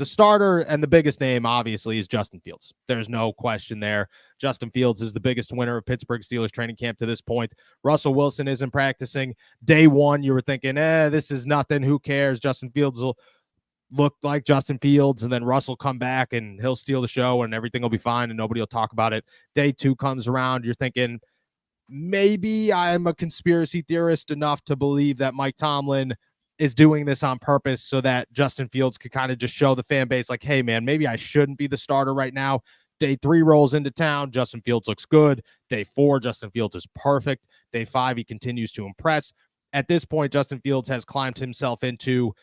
The starter and the biggest name, obviously, is Justin Fields. There's no question there. Justin Fields is the biggest winner of Pittsburgh Steelers training camp to this point. Russell Wilson isn't practicing. Day one, you were thinking, this is nothing. Who cares? Justin Fields will look like Justin Fields, and then Russell come back, and he'll steal the show, and everything will be fine, and nobody will talk about it. Day two comes around. You're thinking, maybe I'm a conspiracy theorist enough to believe that Mike Tomlin is doing this on purpose so that Justin Fields could kind of just show the fan base like, hey, man, maybe I shouldn't be the starter right now. Day three rolls into town. Justin Fields looks good. Day four, Justin Fields is perfect. Day five, he continues to impress. At this point, Justin Fields has climbed himself into,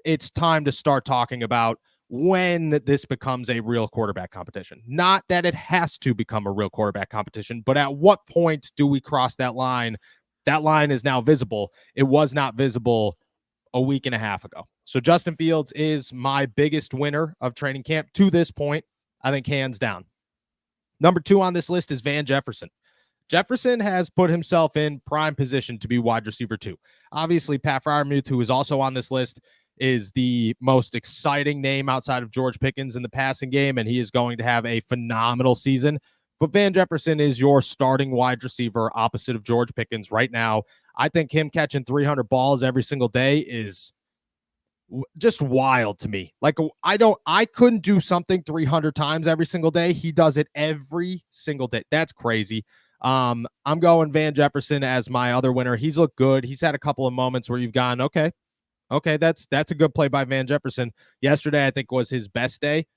it's time to start talking about when this becomes a real quarterback competition. Not that it has to become a real quarterback competition, but at what point do we cross that line? That line is now visible. It was not visible a week and a half ago. So Justin Fields is my biggest winner of training camp to this point, I think, hands down. Number two on this list is Van Jefferson. Jefferson has put himself in prime position to be wide receiver 2. Obviously, Pat Freiermuth, who is also on this list, is the most exciting name outside of George Pickens in the passing game, and he is going to have a phenomenal season. But Van Jefferson is your starting wide receiver opposite of George Pickens right now. I think him catching 300 balls every single day is just wild to me. Like, I couldn't do something 300 times every single day. He does it every single day. That's crazy. I'm going Van Jefferson as my other winner. He's looked good. He's had a couple of moments where you've gone, okay, that's a good play by Van Jefferson. Yesterday, I think, was his best day.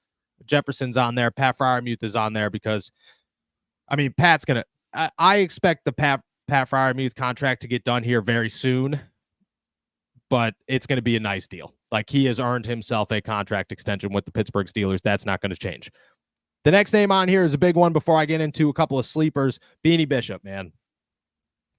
Jefferson's on there. Pat Freiermuth is on there because, I mean, Pat's going to, I expect the Pat Freiermuth contract to get done here very soon, but it's going to be a nice deal. Like, he has earned himself a contract extension with the Pittsburgh Steelers. That's not going to change. The next name on here is a big one before I get into a couple of sleepers. Beanie Bishop, man.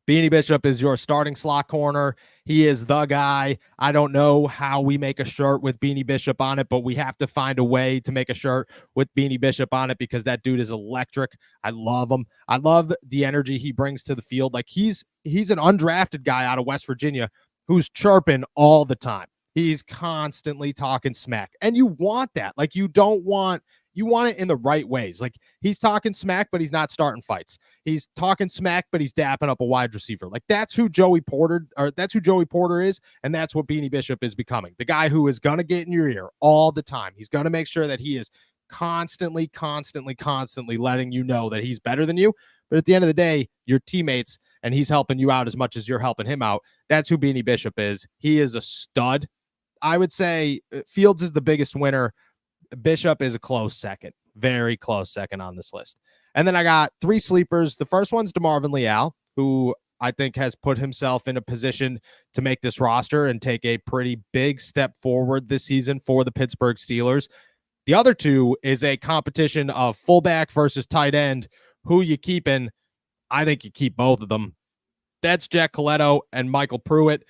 Beanie Bishop is your starting slot corner. He is the guy. I don't know how we make a shirt with Beanie Bishop on it, but we have to find a way to make a shirt with Beanie Bishop on it because that dude is electric. I love him. I love the energy he brings to the field. Like, he's an undrafted guy out of West Virginia who's chirping all the time. He's constantly talking smack. And you want that. Like, you want it in the right ways. Like, he's talking smack, but he's not starting fights. He's talking smack, but he's dapping up a wide receiver. Like, that's who Joey Porter is, and that's what Beanie Bishop is becoming. The guy who is going to get in your ear all the time. He's going to make sure that he is constantly letting you know that he's better than you. But at the end of the day, you're teammates, and he's helping you out as much as you're helping him out. That's who Beanie Bishop is. He is a stud. I would say Fields is the biggest winner. Bishop is a close second, very close second on this list. And then I got 3 sleepers. The first one's DeMarvin Leal, who I think has put himself in a position to make this roster and take a pretty big step forward this season for the Pittsburgh Steelers. The other 2 is a competition of fullback versus tight end. Who you keeping? I think you keep both of them. That's Jack Colletto and Michael Pruitt.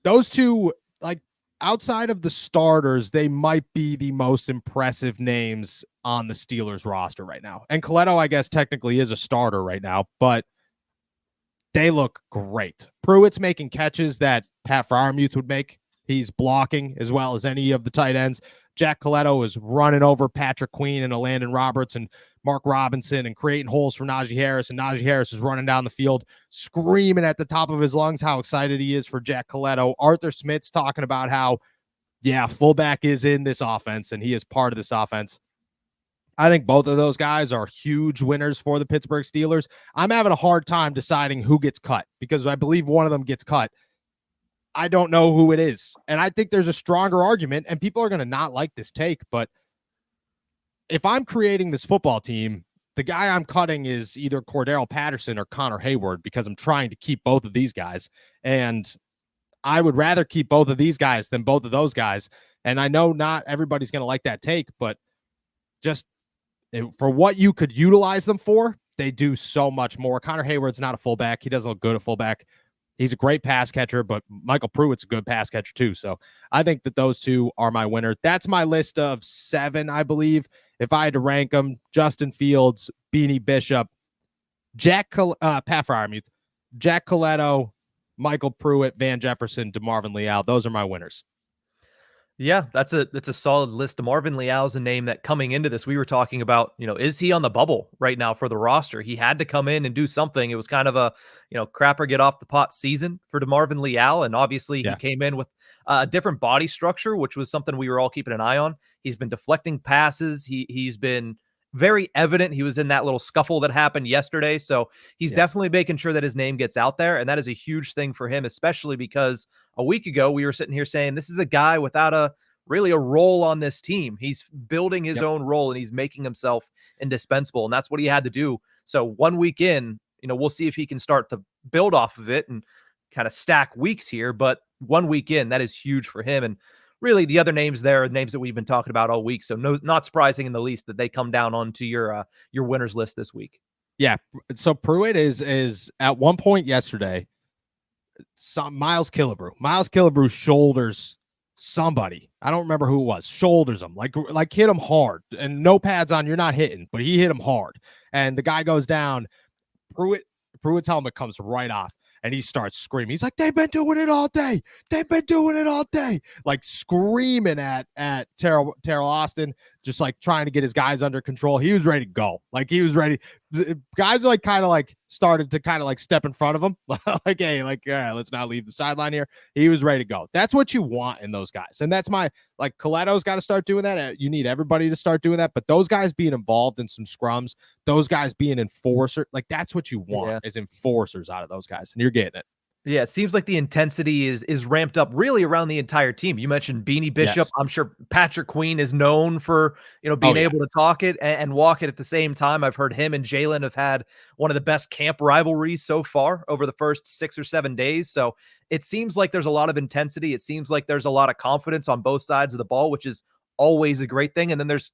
Those 2, like, outside of the starters, they might be the most impressive names on the Steelers roster right now. And Colletto, I guess, technically is a starter right now, but they look great. Pruitt's making catches that Pat Freiermuth would make. He's blocking as well as any of the tight ends. Jack Colletto is running over Patrick Queen and Landon Roberts and Mark Robinson and creating holes for Najee Harris. And Najee Harris is running down the field, screaming at the top of his lungs how excited he is for Jack Colletto. Arthur Smith's talking about how, yeah, fullback is in this offense and he is part of this offense. I think both of those guys are huge winners for the Pittsburgh Steelers. I'm having a hard time deciding who gets cut because I believe one of them gets cut. I don't know who it is. And I think there's a stronger argument, and people are going to not like this take, but if I'm creating this football team, the guy I'm cutting is either Cordero Patterson or Connor Hayward because I'm trying to keep both of these guys. And I would rather keep both of these guys than both of those guys. And I know not everybody's going to like that take, but just for what you could utilize them for, they do so much more. Connor Hayward's not a fullback. He doesn't look good at fullback. He's a great pass catcher, but Michael Pruitt's a good pass catcher too. So I think that those 2 are my winner. That's my list of 7, I believe. If I had to rank them, Justin Fields, Beanie Bishop, Pat Freiermuth, Jack Colletto, Michael Pruitt, Van Jefferson, DeMarvin Leal. Those are my winners. Yeah, that's a solid list. Marvin Leal is a name that coming into this, we were talking about, is he on the bubble right now for the roster? He had to come in and do something. It was kind of a, crap or get off the pot season for DeMarvin Leal. And obviously he Yeah. came in with a different body structure, which was something we were all keeping an eye on. He's been deflecting passes. He's been very evident. He was in that little scuffle that happened yesterday. So he's Yes. definitely making sure that his name gets out there. And that is a huge thing for him, especially because a week ago we were sitting here saying this is a guy without a really a role on this team. He's building his Yep. own role and he's making himself indispensable. And that's what he had to do. So 1 week in, we'll see if he can start to build off of it and kind of stack weeks here. But 1 week in, that is huge for him. And really the other names there are names that we've been talking about all week. So not surprising in the least that they come down onto your winners list this week. Yeah. So Pruitt is at one point yesterday, Miles Killebrew shoulders somebody. I don't remember who it was. Shoulders him, like hit him hard, and no pads on. You're not hitting, but he hit him hard, and the guy goes down. Pruitt's helmet comes right off, and he starts screaming. He's like, "They've been doing it all day. They've been doing it all day!" Like screaming at Terrell Austin, just like trying to get his guys under control. He was ready to go. Like he was ready. The guys like kind of like started to kind of like step in front of him, like, "Hey, like, yeah, let's not leave the sideline here." He was ready to go. That's what you want in those guys, and that's my like Coletto's got to start doing that. You need everybody to start doing that, but those guys being involved in some scrums, those guys being enforcer, like that's what you want is enforcers out of those guys, and you're getting it. Yeah, it seems like the intensity is ramped up really around the entire team. You mentioned Beanie Bishop. Yes. I'm sure Patrick Queen is known for, being able to talk it and walk it at the same time. I've heard him and Jalen have had one of the best camp rivalries so far over the first 6 or 7 days. So it seems like there's a lot of intensity. It seems like there's a lot of confidence on both sides of the ball, which is always a great thing. And then there's,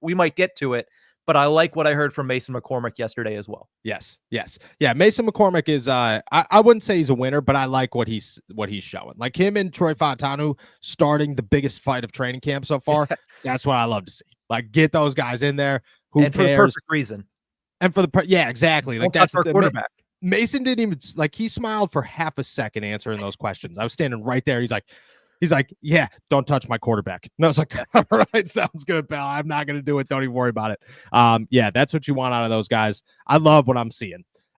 we might get to it, but I like what I heard from Mason McCormick yesterday as well. Yes. Yeah, Mason McCormick is I wouldn't say he's a winner, but I like what he's showing. Like him and Troy Fontanu starting the biggest fight of training camp so far. That's what I love to see. Like get those guys in there. Who and cares? For the perfect reason. And for the exactly. Like that's our quarterback. Mason didn't even like he smiled for half a second answering those questions. I was standing right there. He's like, yeah, don't touch my quarterback. And I was like, all right, sounds good, pal. I'm not going to do it. Don't even worry about it. Yeah, that's what you want out of those guys. I love what I'm seeing.